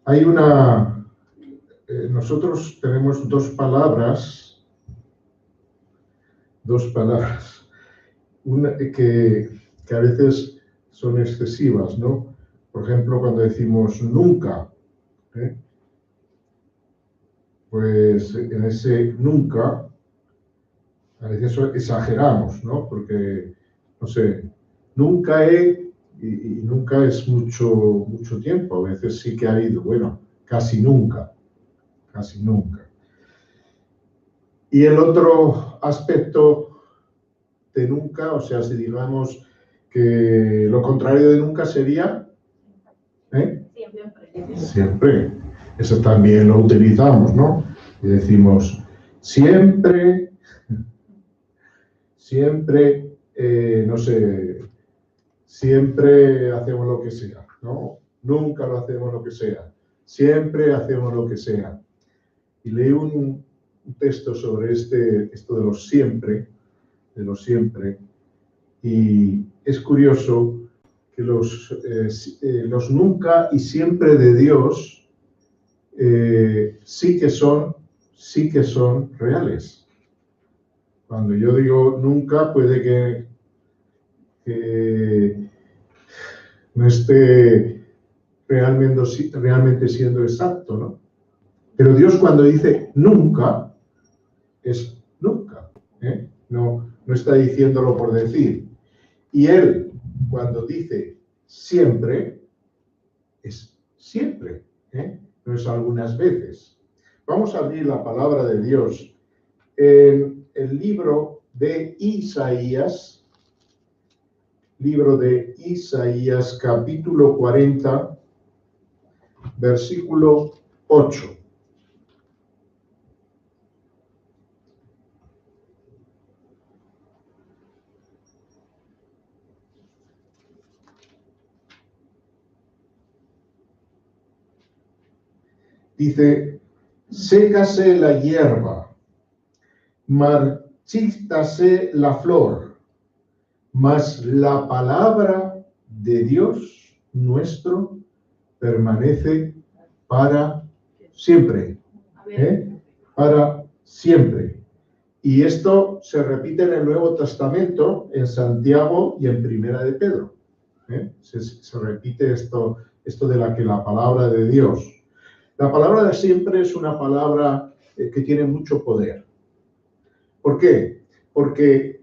Hay una... nosotros tenemos dos palabras, una, que a veces son excesivas, ¿no? Por ejemplo, cuando decimos nunca, ¿eh? Pues en ese nunca, a veces exageramos, ¿no? Porque, no sé, nunca he, y nunca es mucho tiempo, a veces sí que ha habido, bueno, casi nunca. Y el otro aspecto de nunca, o sea, si digamos que lo contrario de nunca sería, ¿eh? Siempre. Eso también lo utilizamos, ¿no? Y decimos, siempre, no sé, siempre hacemos lo que sea, ¿no? Nunca lo hacemos lo que sea. Siempre hacemos lo que sea. Y leí un texto sobre esto de los siempre, y es curioso que los nunca y siempre de Dios sí que son reales. Cuando yo digo nunca, puede que no esté realmente siendo exacto, ¿no? Pero Dios cuando dice nunca, es nunca, ¿eh? No está diciéndolo por decir. Y Él, cuando dice siempre, es siempre, ¿eh? No es algunas veces. Vamos a abrir la palabra de Dios en el libro de Isaías, capítulo 40, versículo 8. Dice, sécase la hierba, marchítase la flor, mas la palabra de Dios nuestro permanece para siempre. Para siempre. Y esto se repite en el Nuevo Testamento, en Santiago y en Primera de Pedro. Se repite esto de la palabra de Dios. La palabra de siempre es una palabra que tiene mucho poder. ¿Por qué? Porque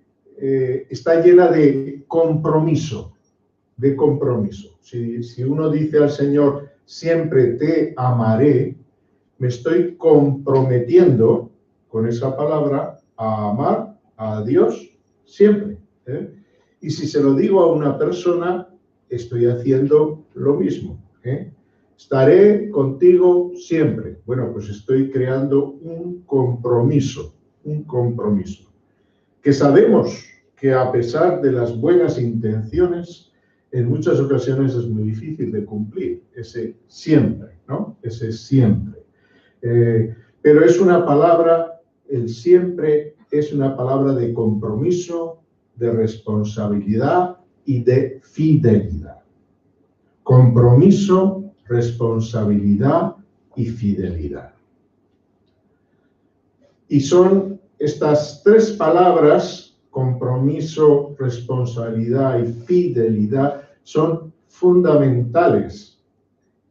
está llena de compromiso. Si uno dice al Señor, siempre te amaré, me estoy comprometiendo con esa palabra a amar a Dios siempre. Y si se lo digo a una persona, estoy haciendo lo mismo. Estaré contigo siempre. Bueno, pues estoy creando un compromiso. Que sabemos que a pesar de las buenas intenciones, en muchas ocasiones es muy difícil de cumplir ese siempre, ¿no? Ese siempre. Pero es una palabra, el siempre es una palabra de compromiso, de responsabilidad y de fidelidad. Compromiso, responsabilidad y fidelidad. Y son estas tres palabras, compromiso, responsabilidad y fidelidad, son fundamentales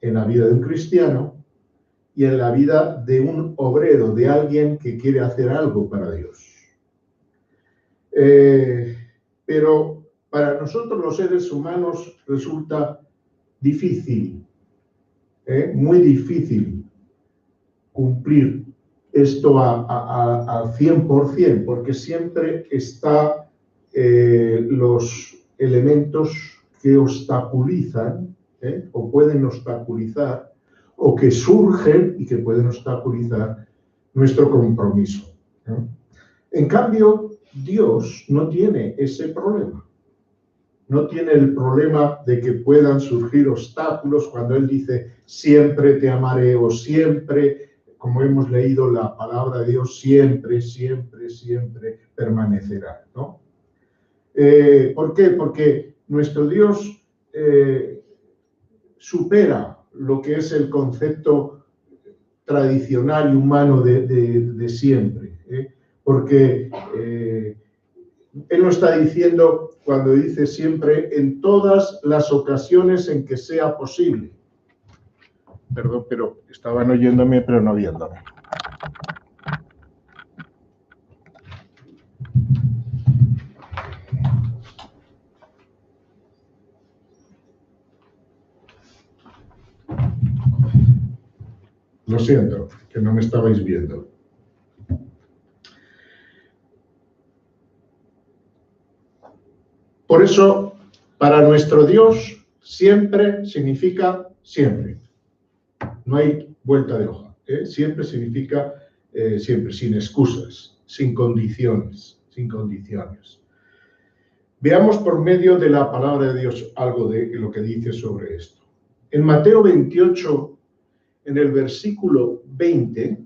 en la vida de un cristiano y en la vida de un obrero, de alguien que quiere hacer algo para Dios. Pero para nosotros los seres humanos resulta difícil, muy difícil cumplir esto al 100%, porque siempre está los elementos que obstaculizan, o pueden obstaculizar, o que surgen y que pueden obstaculizar nuestro compromiso. En cambio, Dios no tiene ese problema. No tiene el problema de que puedan surgir obstáculos cuando Él dice, siempre te amaré, o siempre, como hemos leído la palabra de Dios, siempre, siempre, siempre permanecerá, ¿no? ¿Por qué? Porque nuestro Dios supera lo que es el concepto tradicional y humano de siempre, porque él lo está diciendo cuando dice siempre en todas las ocasiones en que sea posible. Perdón, pero estaban oyéndome, pero no viéndome. Lo siento, que no me estabais viendo. Por eso, para nuestro Dios, siempre significa siempre. No hay vuelta de hoja. Siempre significa siempre, sin excusas, sin condiciones, sin condiciones. Veamos por medio de la palabra de Dios algo de lo que dice sobre esto. En Mateo 28, en el versículo 20,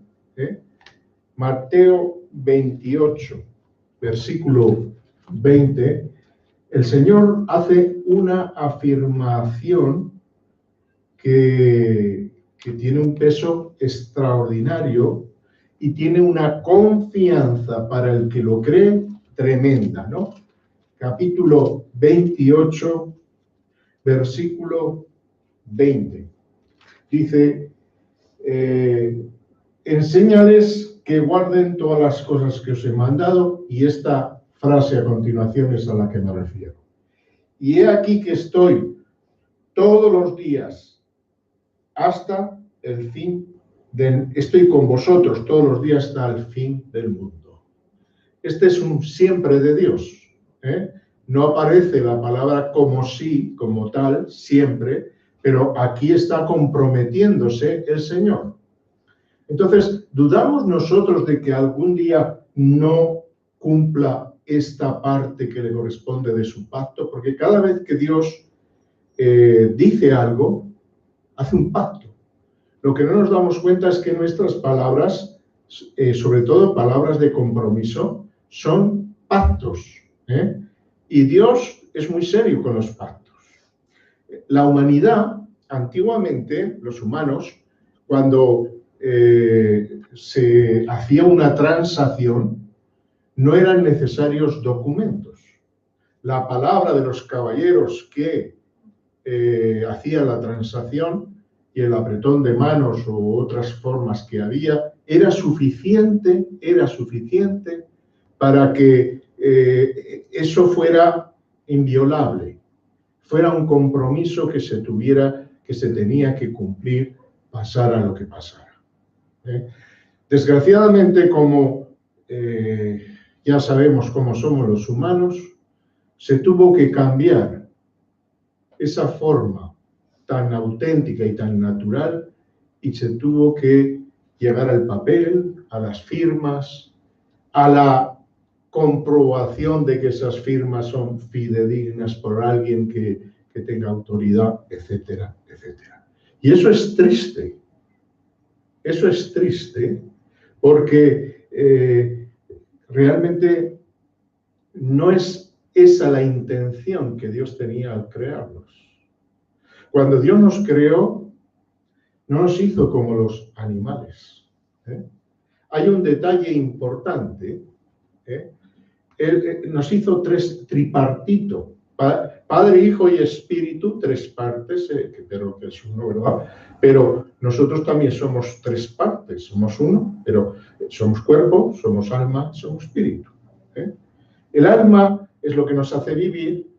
Mateo 28, versículo 20, el Señor hace una afirmación que tiene un peso extraordinario y tiene una confianza para el que lo cree tremenda, ¿no? Capítulo 28, versículo 20. Dice, enséñales que guarden todas las cosas que os he mandado, y esta frase a continuación es a la que me refiero. Y he aquí que estoy todos los días hasta el fin, estoy con vosotros todos los días hasta el fin del mundo. Este es un siempre de Dios. No aparece la palabra como sí, como tal, siempre, pero aquí está comprometiéndose el Señor. Entonces, ¿dudamos nosotros de que algún día no cumpla esta parte que le corresponde de su pacto? Porque cada vez que Dios dice algo, hace un pacto. Lo que no nos damos cuenta es que nuestras palabras, sobre todo palabras de compromiso, son pactos. Y Dios es muy serio con los pactos. La humanidad, antiguamente, los humanos, cuando se hacía una transacción, no eran necesarios documentos. La palabra de los caballeros que hacían la transacción y el apretón de manos u otras formas que había, era suficiente para que eso fuera inviolable, fuera un compromiso que se tenía que cumplir, pasara lo que pasara. Desgraciadamente, como ya sabemos cómo somos los humanos, se tuvo que cambiar esa forma tan auténtica y tan natural y se tuvo que llegar al papel, a las firmas, a la comprobación de que esas firmas son fidedignas por alguien que tenga autoridad, etcétera, etcétera. Y eso es triste. Eso es triste porque realmente no es esa la intención que Dios tenía al crearnos. Cuando Dios nos creó, no nos hizo como los animales. Hay un detalle importante. Él nos hizo tripartito. Padre, Hijo y Espíritu, tres partes, pero que es uno, ¿verdad? Pero nosotros también somos tres partes, somos uno, pero somos cuerpo, somos alma, somos espíritu. El alma es lo que nos hace vivir,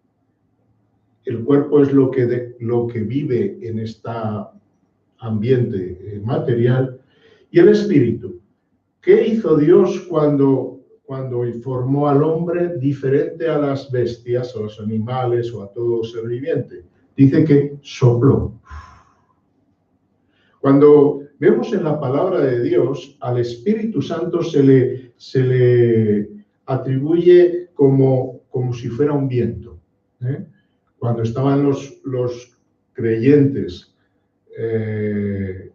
el cuerpo es lo que vive en este ambiente material, y el espíritu. ¿Qué hizo Dios cuando formó al hombre diferente a las bestias, a los animales o a todo ser viviente? Dice que sopló. Cuando vemos en la palabra de Dios, al Espíritu Santo se le atribuye como si fuera un viento. Cuando estaban los creyentes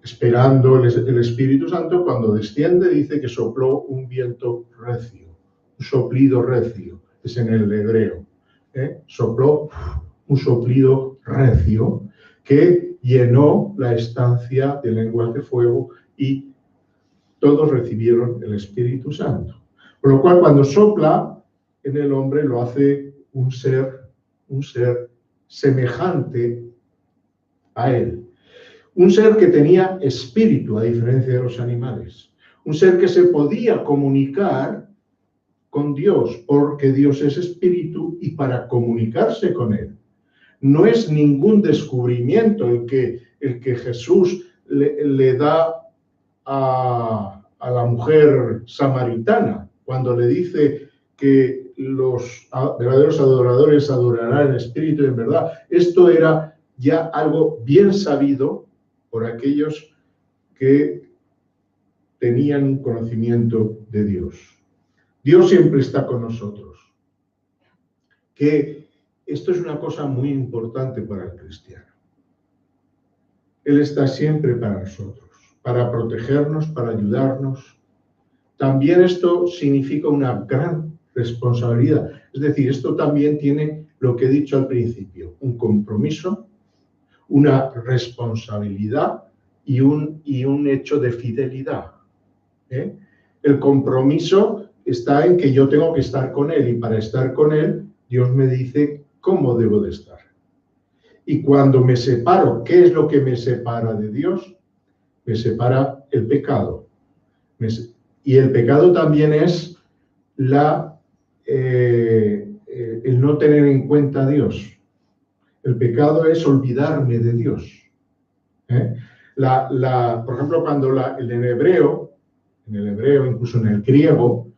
esperando el Espíritu Santo, cuando desciende dice que sopló un viento recio, un soplido recio, es en el hebreo. Sopló un soplido recio que llenó la estancia de lenguas de fuego y todos recibieron el Espíritu Santo. Por lo cual, cuando sopla en el hombre, lo hace un ser semejante a él. Un ser que tenía espíritu, a diferencia de los animales. Un ser que se podía comunicar con Dios, porque Dios es espíritu y para comunicarse con él. No es ningún descubrimiento el que Jesús le da a la mujer samaritana, cuando le dice que los verdaderos adoradores adorarán en espíritu y en verdad. Esto era ya algo bien sabido por aquellos que tenían un conocimiento de Dios. Dios siempre está con nosotros. Que esto es una cosa muy importante para el cristiano. Él está siempre para nosotros, para protegernos, para ayudarnos. También esto significa una gran responsabilidad. Es decir, esto también tiene lo que he dicho al principio, un compromiso, una responsabilidad y un hecho de fidelidad. El compromiso está en que yo tengo que estar con Él y para estar con Él, Dios me dice cómo debo de estar. Y cuando me separo, ¿qué es lo que me separa de Dios? Me separa el pecado. Y el pecado también es el no tener en cuenta a Dios. El pecado es olvidarme de Dios. Por ejemplo, cuando en el hebreo, incluso en el griego,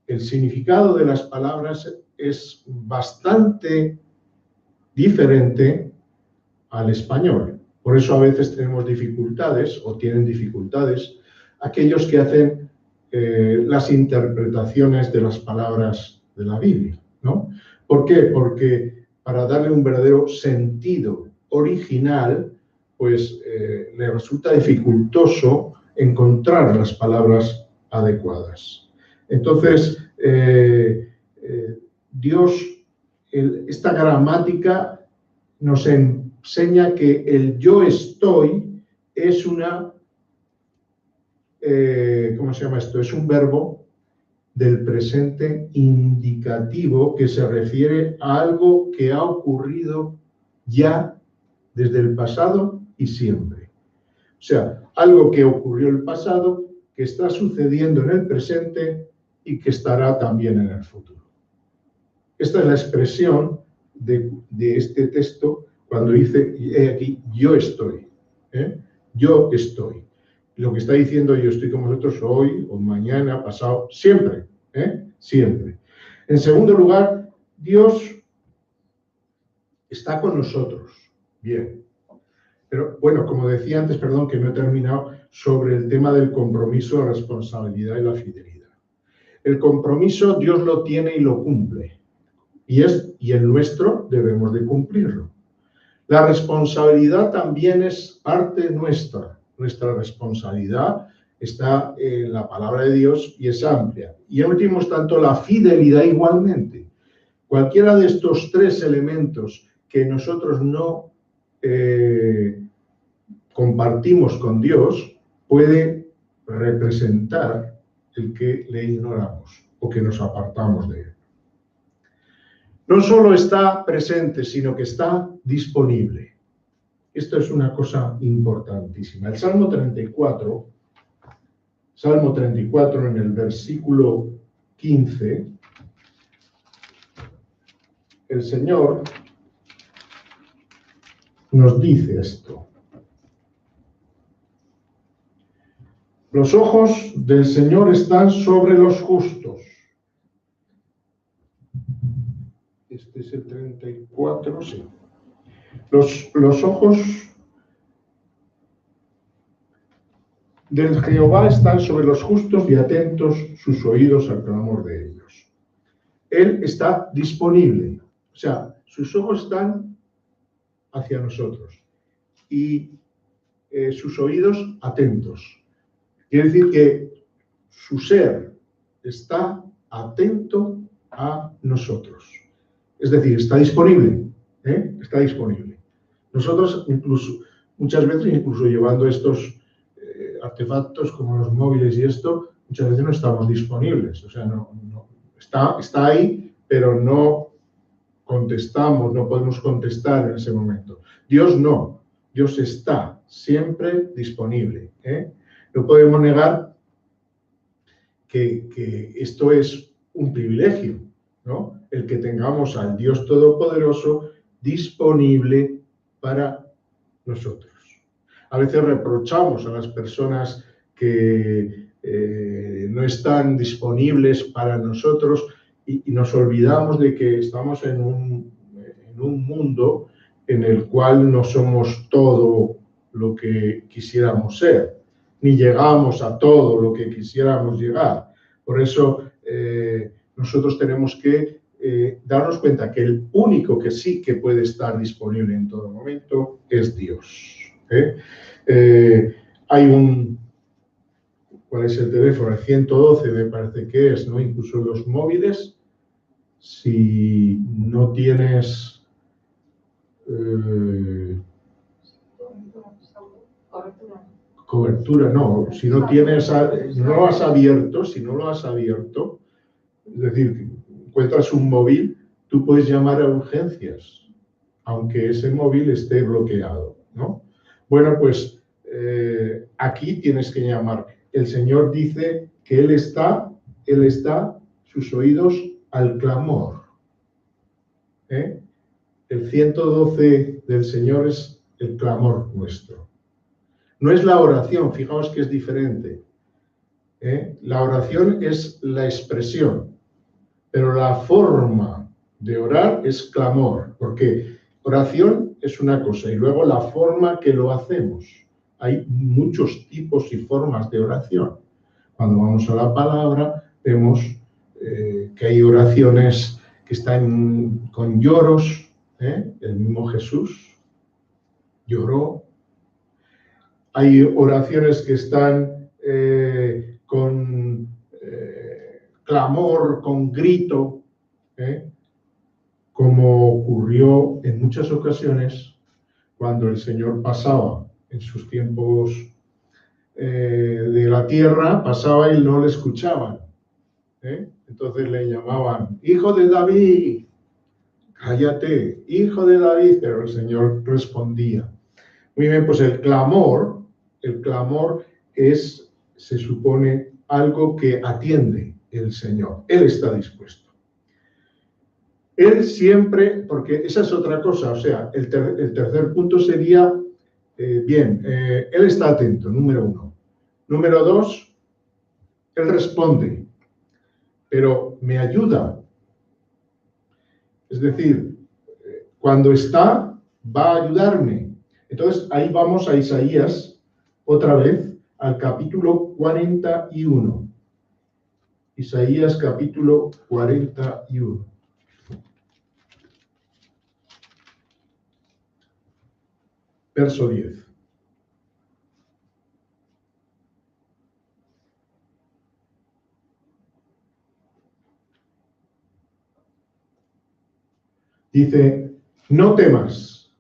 el significado de las palabras es bastante diferente al español. Por eso a veces tenemos dificultades, o tienen dificultades, aquellos que hacen las interpretaciones de las palabras de la Biblia, ¿no? ¿Por qué? Porque para darle un verdadero sentido original, pues le resulta dificultoso encontrar las palabras adecuadas. Entonces, Dios, esta gramática nos enseña que el yo estoy es una, ¿cómo se llama esto? Es un verbo del presente indicativo que se refiere a algo que ha ocurrido ya desde el pasado y siempre. O sea, algo que ocurrió en el pasado, que está sucediendo en el presente y que estará también en el futuro. Esta es la expresión de este texto cuando dice, aquí, yo estoy. Yo estoy. Lo que está diciendo, yo estoy con vosotros hoy, o mañana, pasado, siempre. Siempre. En segundo lugar, Dios está con nosotros. Bien. Pero bueno, como decía antes, perdón, que no he terminado, sobre el tema del compromiso, la responsabilidad y la fidelidad. El compromiso Dios lo tiene y lo cumple. Y el nuestro debemos de cumplirlo. La responsabilidad también es parte nuestra. Nuestra responsabilidad está en la palabra de Dios y es amplia. Y en último tanto, la fidelidad igualmente. Cualquiera de estos tres elementos que nosotros no compartimos con Dios puede representar el que le ignoramos o que nos apartamos de él. No solo está presente, sino que está disponible. Esto es una cosa importantísima. El Salmo 34 en el versículo 15, el Señor nos dice esto. Los ojos del Señor están sobre los justos. Este es el 34, sí. Los ojos del Jehová están sobre los justos y atentos sus oídos al clamor de ellos. Él está disponible. O sea, sus ojos están hacia nosotros y sus oídos atentos. Quiere decir que su ser está atento a nosotros. Es decir, está disponible. Está disponible. Nosotros incluso muchas veces incluso llevando estos artefactos como los móviles y esto, muchas veces no estamos disponibles. O sea, está ahí, pero no contestamos, no podemos contestar en ese momento. Dios no, Dios está siempre disponible. No podemos negar que esto es un privilegio, ¿no? El que tengamos al Dios Todopoderoso disponible para nosotros. A veces reprochamos a las personas que no están disponibles para nosotros y nos olvidamos de que estamos en un mundo en el cual no somos todo lo que quisiéramos ser, ni llegamos a todo lo que quisiéramos llegar. Por eso nosotros tenemos que darnos cuenta que el único que sí que puede estar disponible en todo momento es Dios. Hay ¿cuál es el teléfono? El 112 me parece que es, ¿no? Incluso los móviles, si no tienes cobertura, no, si no tienes, no lo has abierto, si no lo has abierto, es decir, encuentras un móvil, tú puedes llamar a urgencias, aunque ese móvil esté bloqueado, ¿no? Bueno, pues aquí tienes que llamar. El Señor dice que Él está sus oídos al clamor. El 112 del Señor es el clamor nuestro. No es la oración, fijaos que es diferente. La oración es la expresión, pero la forma de orar es clamor, porque oración es una cosa y luego la forma que lo hacemos. Hay muchos tipos y formas de oración. Cuando vamos a la palabra, vemos que hay oraciones que están con lloros. El mismo Jesús lloró. Hay oraciones que están con clamor, con grito, como ocurrió en muchas ocasiones cuando el Señor pasaba en sus tiempos de la tierra, pasaba y no le escuchaban. Entonces le llamaban, hijo de David, cállate, hijo de David, pero el Señor respondía. Muy bien, pues el clamor se supone, algo que atiende el Señor. Él está dispuesto. Él siempre, porque esa es otra cosa, o sea, el tercer punto sería, Él está atento, número 1. Número 2, Él responde, pero me ayuda. Es decir, cuando está, va a ayudarme. Entonces, ahí vamos a Isaías, otra vez, al capítulo 41. Isaías capítulo 41. Verso 10. Dice, no temas,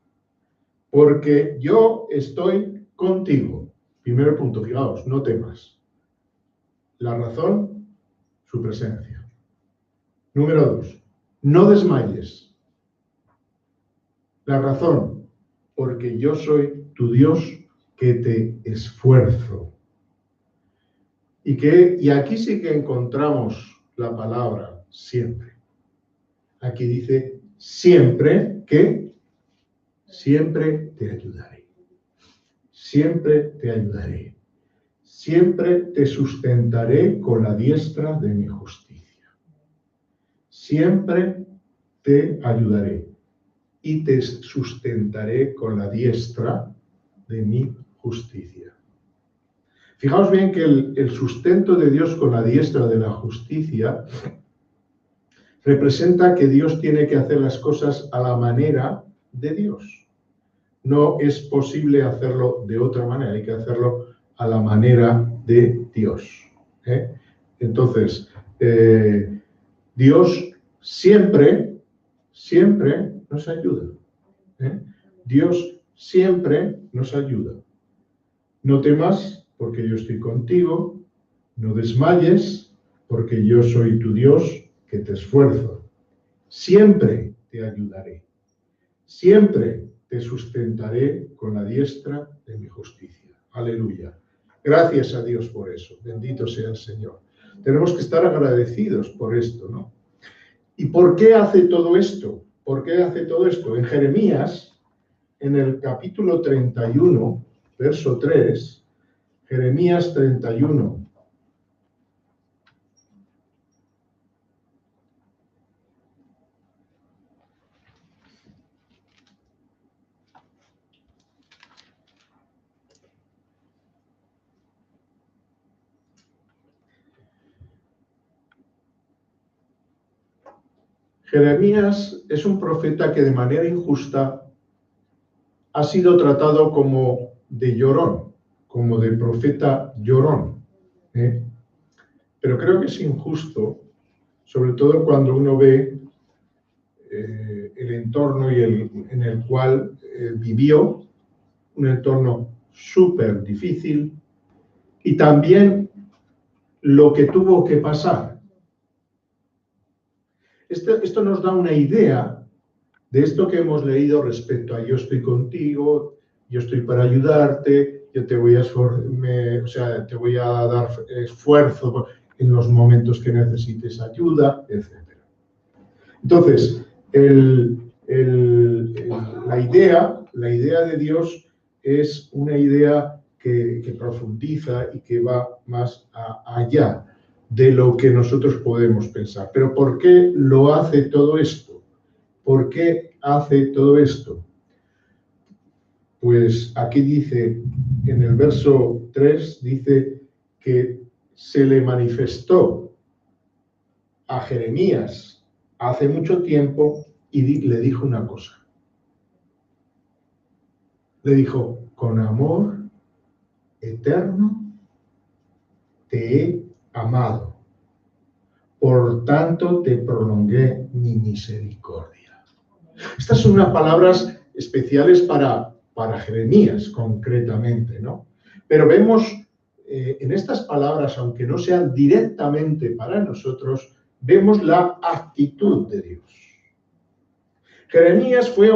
porque yo estoy contigo. Primer punto, fijaos, no temas. La razón, su presencia. Número 2, no desmayes. La razón, porque yo soy tu Dios que te esfuerzo. Y aquí sí que encontramos la palabra siempre. Aquí dice siempre que siempre te ayudaré. Siempre te ayudaré. Siempre te sustentaré con la diestra de mi justicia. Siempre te ayudaré y te sustentaré con la diestra de mi justicia. Fijaos bien que el sustento de Dios con la diestra de la justicia representa que Dios tiene que hacer las cosas a la manera de Dios. No es posible hacerlo de otra manera, hay que hacerlo a la manera de Dios. Entonces, Dios siempre nos ayuda. Dios siempre nos ayuda. No temas, porque yo estoy contigo. No desmayes, porque yo soy tu Dios, que te esfuerzo. Siempre te ayudaré. Siempre te sustentaré con la diestra de mi justicia. Aleluya. Gracias a Dios por eso. Bendito sea el Señor. Tenemos que estar agradecidos por esto, ¿no? ¿Y por qué hace todo esto? ¿Por qué hace todo esto? En Jeremías, en el capítulo 31, verso 3, Jeremías 31. Jeremías es un profeta que de manera injusta ha sido tratado como de llorón, como de profeta llorón. Pero creo que es injusto, sobre todo cuando uno ve el entorno en el cual vivió, un entorno súper difícil, y también lo que tuvo que pasar. Esto nos da una idea de esto que hemos leído respecto a yo estoy contigo, yo estoy para ayudarte, yo te voy te voy a dar esfuerzo en los momentos que necesites ayuda, etc. Entonces, la idea de Dios es una idea que profundiza y que va más allá de lo que nosotros podemos pensar. Pero ¿por qué lo hace todo esto? ¿Por qué hace todo esto? Pues aquí dice, en el verso 3, dice que se le manifestó a Jeremías hace mucho tiempo y le dijo una cosa. Le dijo, con amor eterno te he amado, por tanto te prolongué mi misericordia. Estas son unas palabras especiales para Jeremías, concretamente, ¿no? Pero vemos en estas palabras, aunque no sean directamente para nosotros, vemos la actitud de Dios. Jeremías fue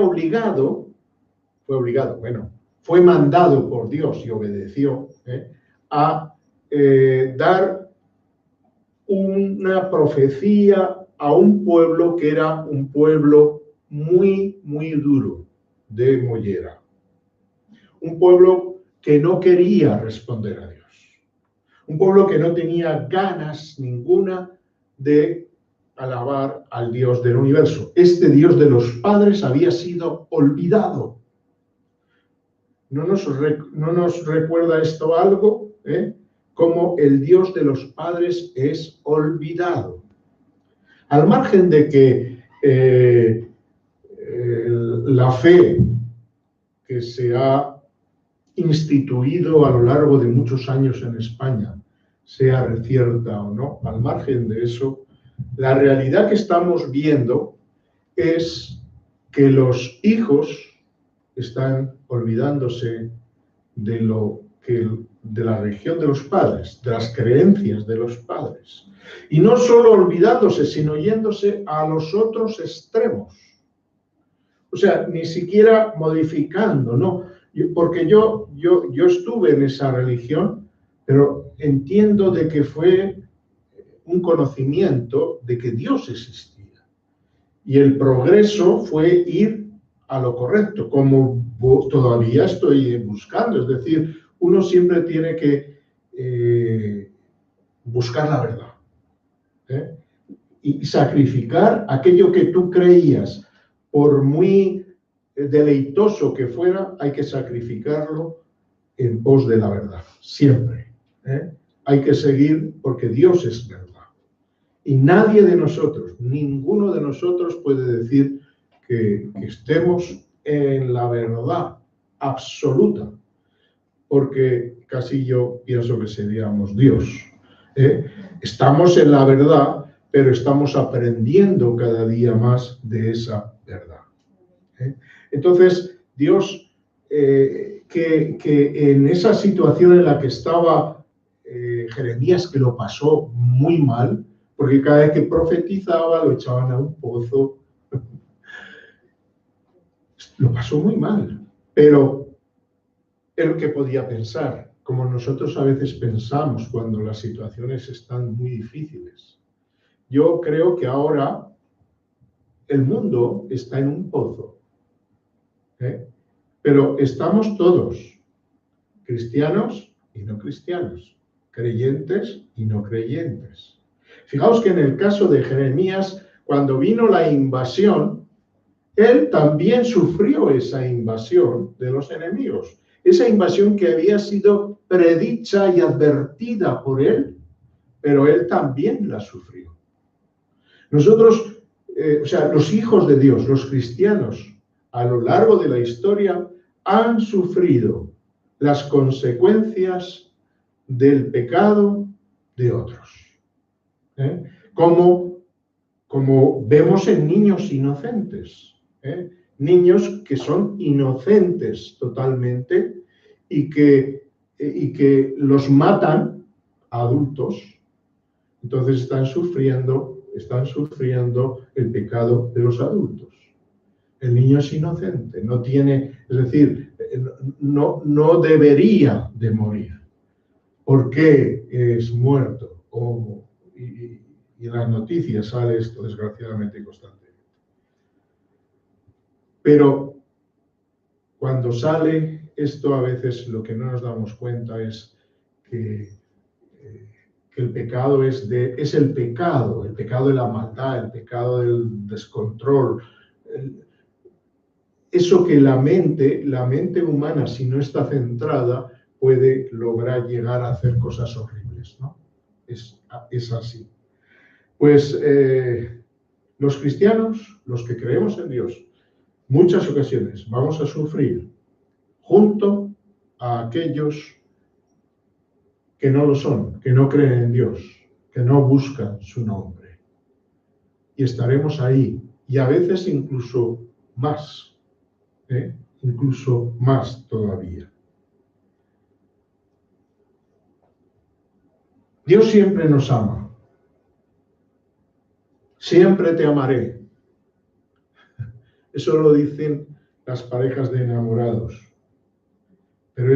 mandado por Dios y obedeció a dar una profecía a un pueblo que era un pueblo muy, muy duro de mollera. Un pueblo que no quería responder a Dios. Un pueblo que no tenía ganas ninguna de alabar al Dios del universo. Este Dios de los padres había sido olvidado. ¿No nos recuerda esto algo? Como el Dios de los padres es olvidado. Al margen de que la fe que se ha instituido a lo largo de muchos años en España sea cierta o no, al margen de eso, la realidad que estamos viendo es que los hijos están olvidándose de la religión de los padres, de las creencias de los padres. Y no solo olvidándose, sino yéndose a los otros extremos. O sea, ni siquiera modificando, ¿no? Porque yo estuve en esa religión, pero entiendo de que fue un conocimiento de que Dios existía. Y el progreso fue ir a lo correcto, como todavía estoy buscando. Es decir, uno siempre tiene que buscar la verdad. Y sacrificar aquello que tú creías, por muy deleitoso que fuera, hay que sacrificarlo en pos de la verdad, siempre. Hay que seguir porque Dios es verdad. Y nadie de nosotros, ninguno de nosotros puede decir que estemos en la verdad absoluta, porque casi yo pienso que seríamos Dios. Estamos en la verdad, pero estamos aprendiendo cada día más de esa verdad. Entonces, Dios que en esa situación en la que estaba Jeremías, que lo pasó muy mal, porque cada vez que profetizaba lo echaban a un pozo, lo pasó muy mal, pero es lo que podía pensar, como nosotros a veces pensamos cuando las situaciones están muy difíciles. Yo creo que ahora el mundo está en un pozo, pero estamos todos, cristianos y no cristianos, creyentes y no creyentes. Fijaos que en el caso de Jeremías, cuando vino la invasión, él también sufrió esa invasión de los enemigos, esa invasión que había sido predicha y advertida por él, pero él también la sufrió. Nosotros, los hijos de Dios, los cristianos, a lo largo de la historia, han sufrido las consecuencias del pecado de otros. Como vemos en niños inocentes, niños que son inocentes totalmente y que los matan adultos, entonces están sufriendo el pecado de los adultos. El niño es inocente, no tiene, es decir, no debería de morir. ¿Por qué es muerto? Y en las noticias sale esto, desgraciadamente, constantemente. Pero cuando sale esto, a veces lo que no nos damos cuenta es que el pecado es el pecado de la maldad, el pecado del descontrol. Eso que la mente humana, si no está centrada, puede lograr llegar a hacer cosas horribles, ¿no? Es así. Pues los cristianos, los que creemos en Dios, muchas ocasiones vamos a sufrir junto a aquellos que no lo son, que no creen en Dios, que no buscan su nombre. Y estaremos ahí, y a veces incluso más todavía. Dios siempre nos ama. Siempre te amaré. Eso lo dicen las parejas de enamorados. Pero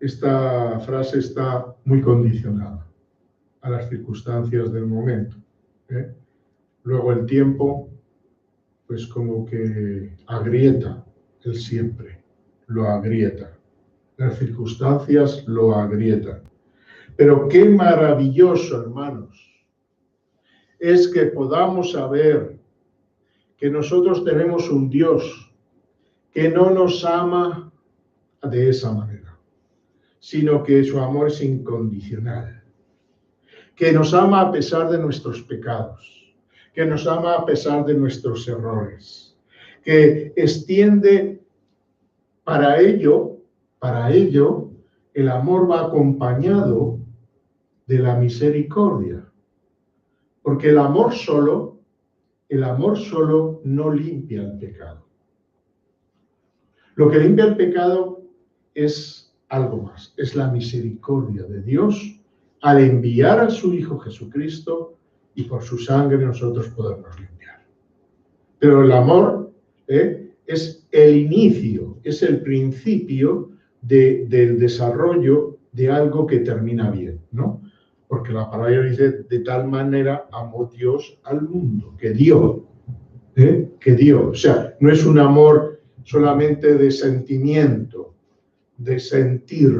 esta frase está muy condicionada a las circunstancias del momento. Luego el tiempo, pues como que agrieta el siempre, lo agrieta. Las circunstancias lo agrietan. Pero qué maravilloso, hermanos, es que podamos saber que nosotros tenemos un Dios que no nos ama de esa manera, sino que su amor es incondicional, que nos ama a pesar de nuestros pecados, que nos ama a pesar de nuestros errores, que extiende para ello, el amor va acompañado de la misericordia, porque el amor solo no limpia el pecado. Lo que limpia el pecado es algo más, es la misericordia de Dios al enviar a su Hijo Jesucristo y por su sangre nosotros podernos limpiar. Pero el amor es el inicio, es el principio del desarrollo de algo que termina bien, ¿no? Porque la palabra dice, de tal manera amó Dios al mundo, que dio. O sea, no es un amor solamente de sentimiento, de sentir,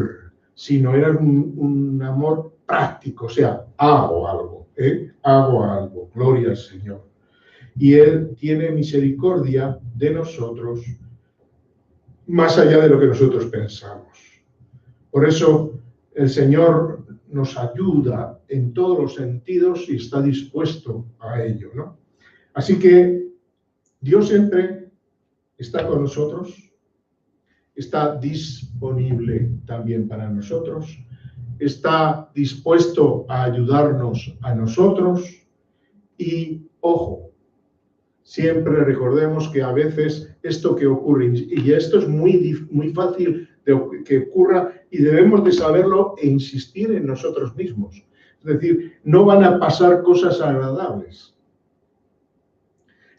sino era un amor práctico, o sea, hago algo, gloria al Señor. Y Él tiene misericordia de nosotros más allá de lo que nosotros pensamos. Por eso el Señor nos ayuda en todos los sentidos y está dispuesto a ello, ¿no? Así que Dios siempre está con nosotros, está disponible también para nosotros, está dispuesto a ayudarnos a nosotros y, ojo, Siempre recordemos que a veces esto que ocurre, y esto es muy fácil de que ocurra y debemos de saberlo e insistir en nosotros mismos. Es decir, no van a pasar cosas agradables.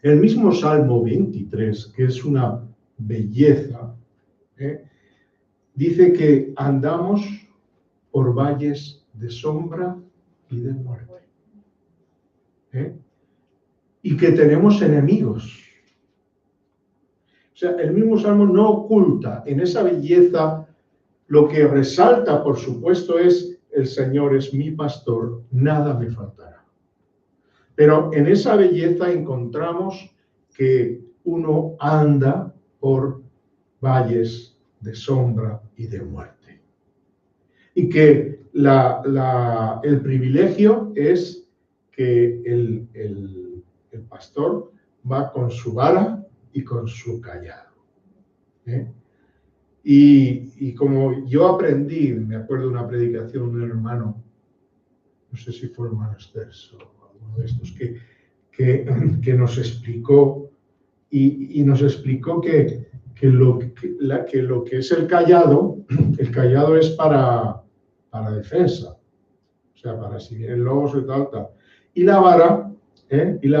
El mismo Salmo 23, que es una belleza, dice que andamos por valles de sombra y de muerte. Y que tenemos enemigos. O sea, el mismo Salmo no oculta en esa belleza. Lo que resalta, por supuesto, es: el Señor es mi pastor, nada me faltará. Pero en esa belleza encontramos que uno anda por valles de sombra y de muerte. Y que el privilegio es que el pastor va con su vara y con su callado. Y como yo aprendí, me acuerdo de una predicación de un hermano, no sé si fue el hermano Sterso o alguno de estos, que nos explicó, y nos explicó que lo que es el callado es para defensa, o sea, para si vienen lobos y tal. Y la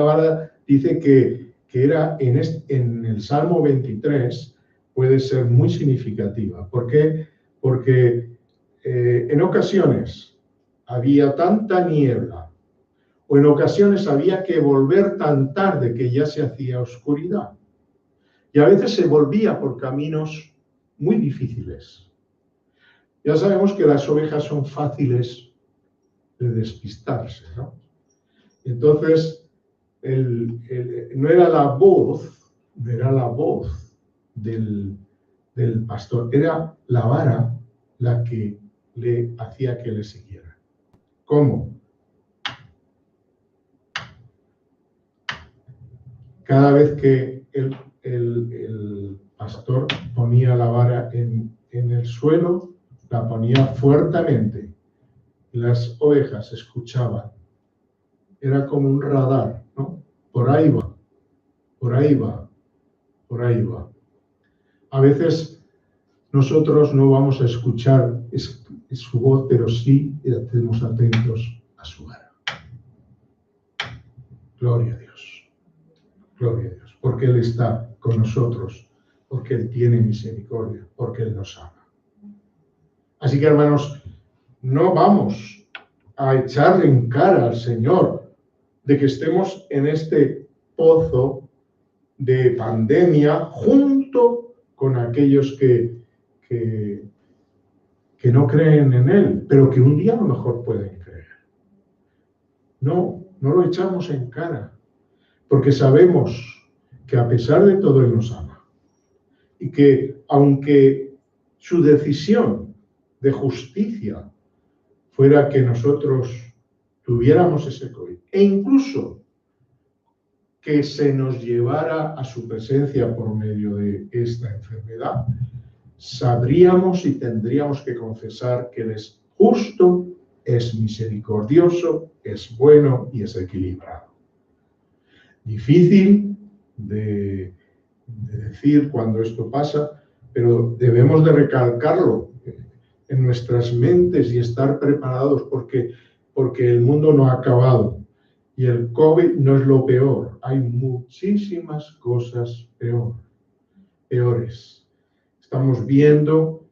vara dice que era en el Salmo 23, puede ser muy significativa. ¿Por qué? Porque en ocasiones había tanta niebla, o en ocasiones había que volver tan tarde que ya se hacía oscuridad. Y a veces se volvía por caminos muy difíciles. Ya sabemos que las ovejas son fáciles de despistarse, ¿no? Entonces, no era la voz del pastor, era la vara la que le hacía que le siguiera. ¿Cómo? Cada vez que el pastor ponía la vara en el suelo, la ponía fuertemente. Las ovejas escuchaban. Era como un radar, ¿no? Por ahí va, por ahí va, por ahí va. A veces nosotros no vamos a escuchar su voz, pero sí estemos atentos a su vara. Gloria a Dios. Gloria a Dios. Porque Él está con nosotros, porque Él tiene misericordia, porque Él nos ama. Así que, hermanos, no vamos a echarle en cara al Señor de que estemos en este pozo de pandemia junto con aquellos que no creen en Él, pero que un día a lo mejor pueden creer. No lo echamos en cara, porque sabemos que a pesar de todo Él nos ama. Y que aunque su decisión de justicia fuera que nosotros tuviéramos ese COVID, e incluso que se nos llevara a su presencia por medio de esta enfermedad, sabríamos y tendríamos que confesar que Él es justo, es misericordioso, es bueno y es equilibrado. Difícil de decir cuando esto pasa, pero debemos de recalcarlo en nuestras mentes y estar preparados porque el mundo no ha acabado y el COVID no es lo peor. Hay muchísimas cosas peores. Estamos viendo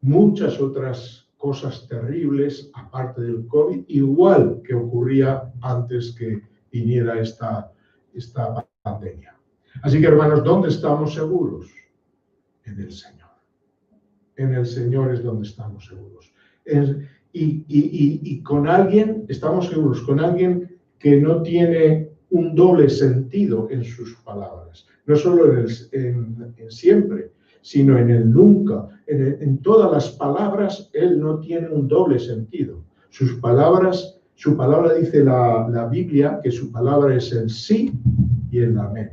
muchas otras cosas terribles aparte del COVID, igual que ocurría antes que viniera esta pandemia. Así que, hermanos, ¿dónde estamos seguros? En el Señor. En el Señor es donde estamos seguros. Y con alguien, estamos seguros, con alguien que no tiene un doble sentido en sus palabras. No solo en siempre, sino en el nunca. En todas las palabras, Él no tiene un doble sentido. Su palabra dice la Biblia que su palabra es el sí y el amén.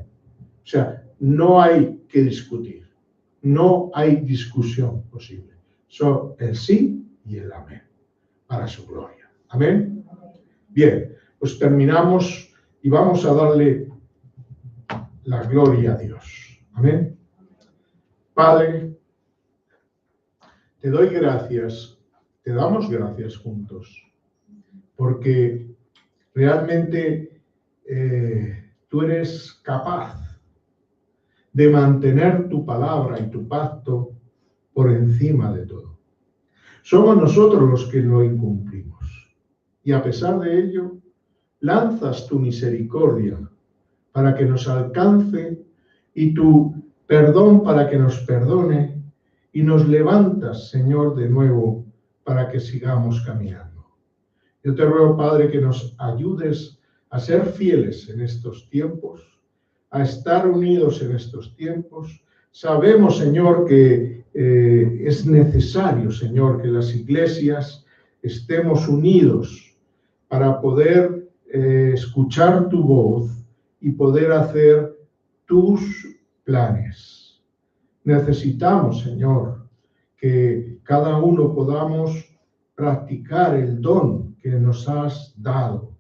O sea, no hay que discutir. No hay discusión posible. Son el sí y el amén, para su gloria. ¿Amén? Bien, pues terminamos y vamos a darle la gloria a Dios. Amén. Padre, te doy gracias, te damos gracias juntos, porque realmente tú eres capaz de mantener tu palabra y tu pacto por encima de todo. Somos nosotros los que lo incumplimos. Y a pesar de ello, lanzas tu misericordia para que nos alcance y tu perdón para que nos perdone y nos levantas, Señor, de nuevo para que sigamos caminando. Yo te ruego, Padre, que nos ayudes a ser fieles en estos tiempos, a estar unidos en estos tiempos. Sabemos, Señor, que es necesario, Señor, que las iglesias estemos unidos para poder escuchar tu voz y poder hacer tus planes. Necesitamos, Señor, que cada uno podamos practicar el don que nos has dado,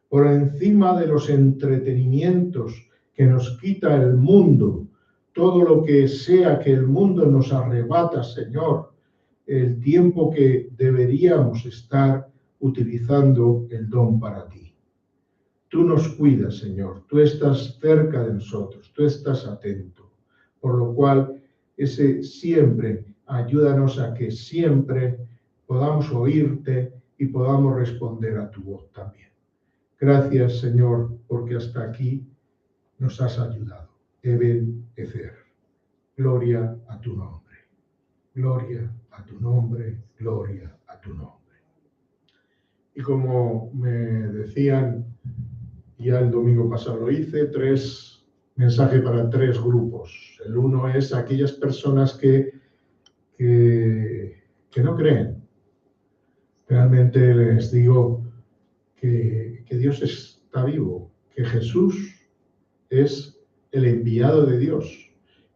por encima de los entretenimientos que nos quita el mundo, todo lo que sea que el mundo nos arrebata, Señor, el tiempo que deberíamos estar utilizando el don para ti. Tú nos cuidas, Señor, tú estás cerca de nosotros, tú estás atento, por lo cual siempre ayúdanos a que siempre podamos oírte y podamos responder a tu voz también. Gracias, Señor, porque hasta aquí nos has ayudado. Eben Ezer. Gloria a tu nombre. Gloria a tu nombre. Gloria a tu nombre. Y como me decían, ya el domingo pasado lo hice, mensajes para 3 grupos. El uno es aquellas personas que no creen. Realmente les digo que Dios está vivo, que Jesús es el enviado de Dios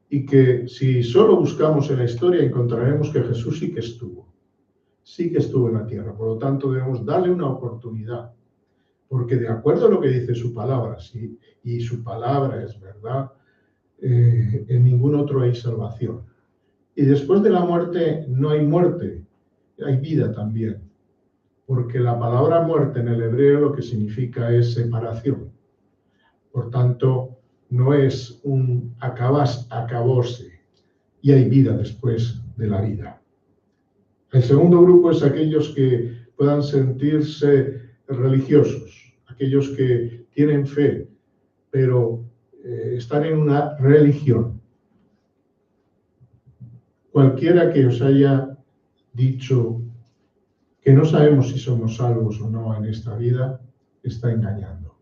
y que si solo buscamos en la historia encontraremos que Jesús sí que estuvo en la tierra. Por lo tanto, debemos darle una oportunidad, porque de acuerdo a lo que dice su palabra, sí, y su palabra es verdad, en ningún otro hay salvación. Y después de la muerte no hay muerte, hay vida también. Porque la palabra muerte en el hebreo lo que significa es separación. Por tanto, no es un acabóse, y hay vida después de la vida. El segundo grupo es aquellos que puedan sentirse religiosos, aquellos que tienen fe, pero están en una religión. Cualquiera que os haya dicho que no sabemos si somos salvos o no en esta vida, está engañando.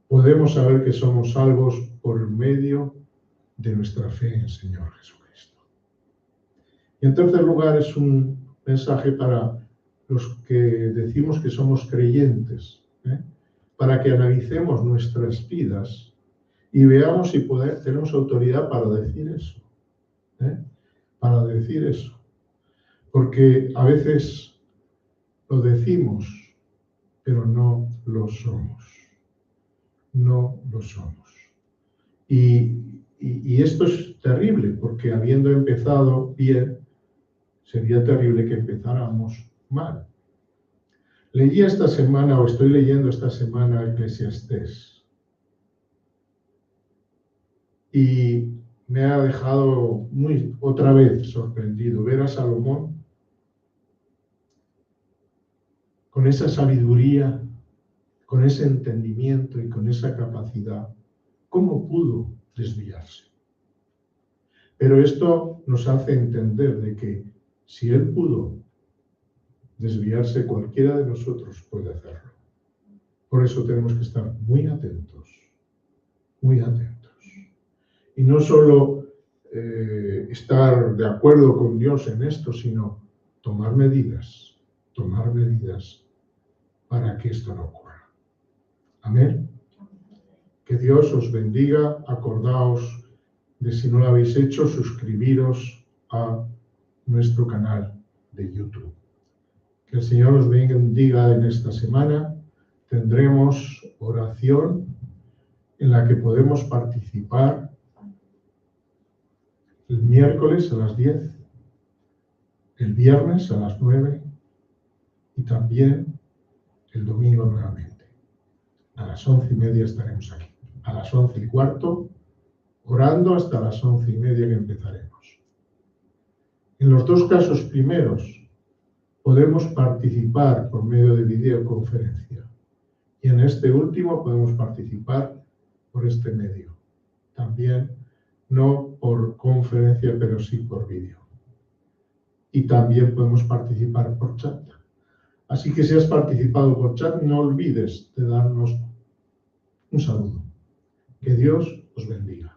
Podemos saber que somos salvos por medio de nuestra fe en el Señor Jesucristo. Y en tercer lugar es un mensaje para los que decimos que somos creyentes, para que analicemos nuestras vidas y veamos si tenemos autoridad para decir eso. Para decir eso. Porque a veces lo decimos, pero no lo somos. No lo somos. Y esto es terrible, porque habiendo empezado bien, sería terrible que empezáramos mal. Leí esta semana, o estoy leyendo esta semana, Eclesiastés. Y me ha dejado otra vez sorprendido ver a Salomón con esa sabiduría, con ese entendimiento y con esa capacidad. ¿Cómo pudo desviarse? Pero esto nos hace entender de que si él pudo desviarse, cualquiera de nosotros puede hacerlo. Por eso tenemos que estar muy atentos, muy atentos. Y no solo estar de acuerdo con Dios en esto, sino tomar medidas para que esto no ocurra. Amén. Que Dios os bendiga. Acordaos de, si no lo habéis hecho, suscribiros a nuestro canal de YouTube. Que el Señor os bendiga en esta semana. Tendremos oración en la que podemos participar el miércoles a las 10, el viernes a las 9 y también el domingo nuevamente. A las 11:30 estaremos aquí. A las 11:15, orando hasta las 11:30 que empezaremos. En los dos casos primeros podemos participar por medio de videoconferencia y en este último podemos participar por este medio. También no por conferencia, pero sí por vídeo. Y también podemos participar por chat. Así que si has participado por chat, no olvides de darnos un saludo. Que Dios os bendiga.